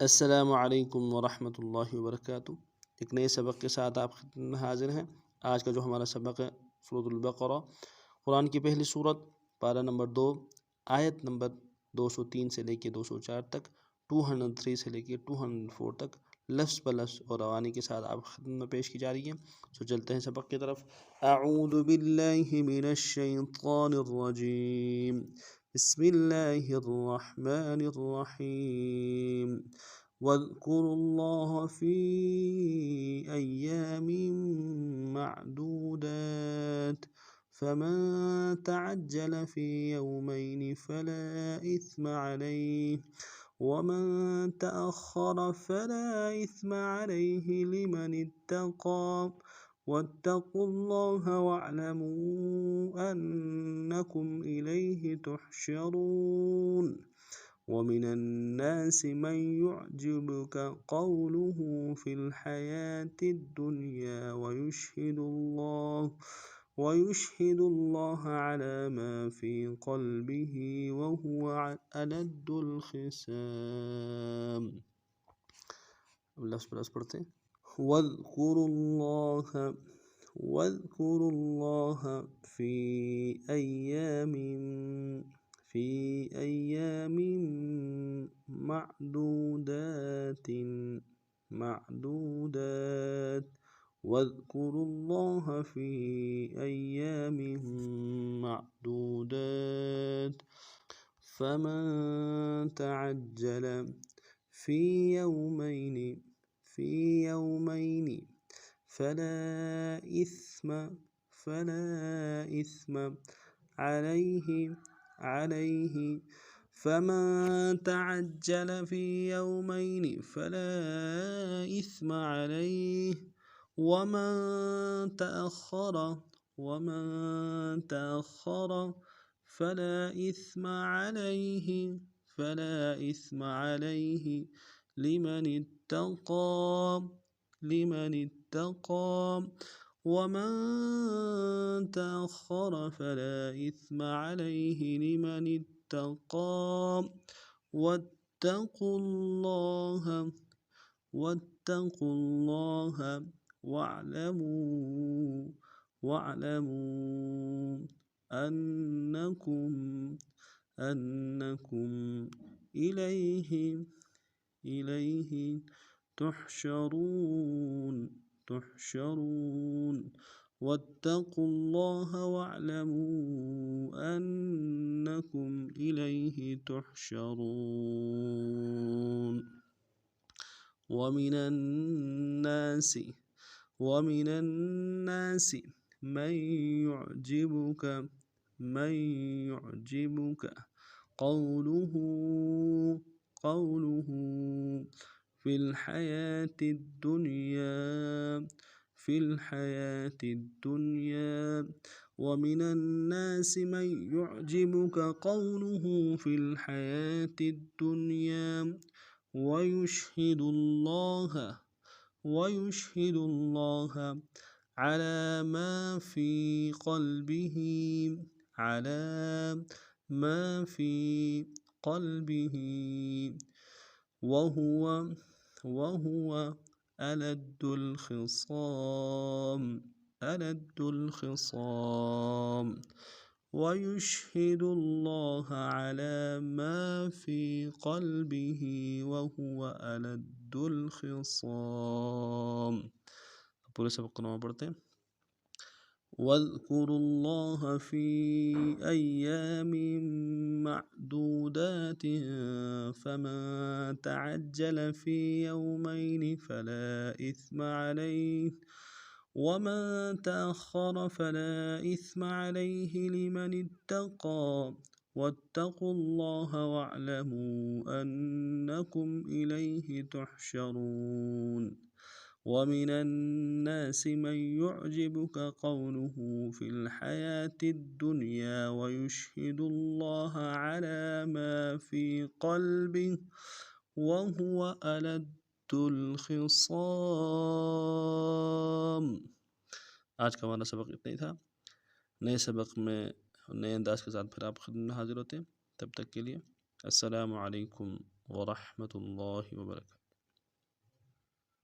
अस्सलामु अलैकुम वरहमतुल्लाहि वबरकातुहू। एक नए सबक के साथ आप खिदमत में हाजिर हैं। आज का जो हमारा सबक है सूरतुल बक़रा, कुरान की पहली सूरत, पारा नंबर 2, आयत नंबर 203 से लेके 204 तक, 203 से लेके 204 तक, लफ्ज़ ब लफ्ज़ और रवानी के साथ आप खिदमत में पेश की जा रही है। तो चलते हैं सबक की तरफ। अऊज़ु बिल्लाहि मिनश शैतानिर रजीम, बिस्मिल्लाहिर रहमानिर रहीम। वज़्कुरुल्लाह फ़ी अय्यामिन मअदूदात फ़मन तअज्जल फ़ी यौमैनि फ़ला इस्म अलैहि वमन तअख़्ख़र फ़ला इस्म अलैहि लिमन इत्तक़ा वत्तक़ुल्लाह वअलमू अन्नकुम इलैहि तुहशरून। वमिनन्नासि मन युअजिबुक क़ौलुहु फ़िल हयातिद दुनिया वयुशहिदुल्लाह अला मा फ़ी क़ल्बिहि वहुवा अलद्दुल ख़िसाम। लफ्ज़ पर लफ्ज़ पढ़ते हैं। वज़्कुरुल्लाह फ़ी अय्यामिन मअदूदात वज़्कुरुल्लाह फ़ी अय्यामिन मअदूदात फ़मन तअज्जल फ़ी यौमैनि फ़ला इस्म अलैहि फ़मन तअज्जल फ़ी यौमैनि फ़ला इस्म अलैहि वमन तअख़्ख़र फ़ला इस्म अलैहि लिमन इत्तक़ा वमन तअख़्ख़र फ़ला इस्म अलैहि लिमन इत्तक़ा वत्तक़ुल्लाह वअलमू अन्नकुम इलैहि तुहशरून। वत्तक़ुल्लाह वअलमू अन्नकुम इलैहि तुहशरून। वमिनन्नासि मन युअजिबुक क़ौलुहु फ़िल हयातिद दुनिया वमिनन्नासि मन युअजिबुक क़ौलुहु फ़िल हयातिद दुनिया वयुशहिदुल्लाह अला मा फ़ी क़ल्बिहि वहुवा अलद्दुल ख़िसाम। वयुशहिदुल्लाह अला मा फ़ी क़ल्बिहि वहुवा अलद्दुल ख़िसाम। पूरे सबक को नाम पढ़ते हैं। वज़्कुरुल्लाह फ़ी अय्यामिन मअदूदात फ़मन तअज्जल फ़ी यौमैनि फ़ला इस्म अलैहि वमन तअख़्ख़र फ़ला इस्म अलैहि लिमन इत्तक़ा वत्तक़ुल्लाह वअलमू अन्नकुम इलैहि तुहशरून। वमिनन्नासि मन युअजिबुक क़ौलुहु फ़िल हयातिद दुनिया वयुशहिदुल्लाह अला मा फ़ी क़ल्बिहि वहुवा अलद्दुल ख़िसाम। आज का हमारा सबक इतना ही था। नए सबक में नए अंदाज के साथ फिर आप खिदमत में हाजिर होते हैं। तब तक के लिए अस्सलामु अलैकुम वरहमतुल्लाहि वबरकातुहू।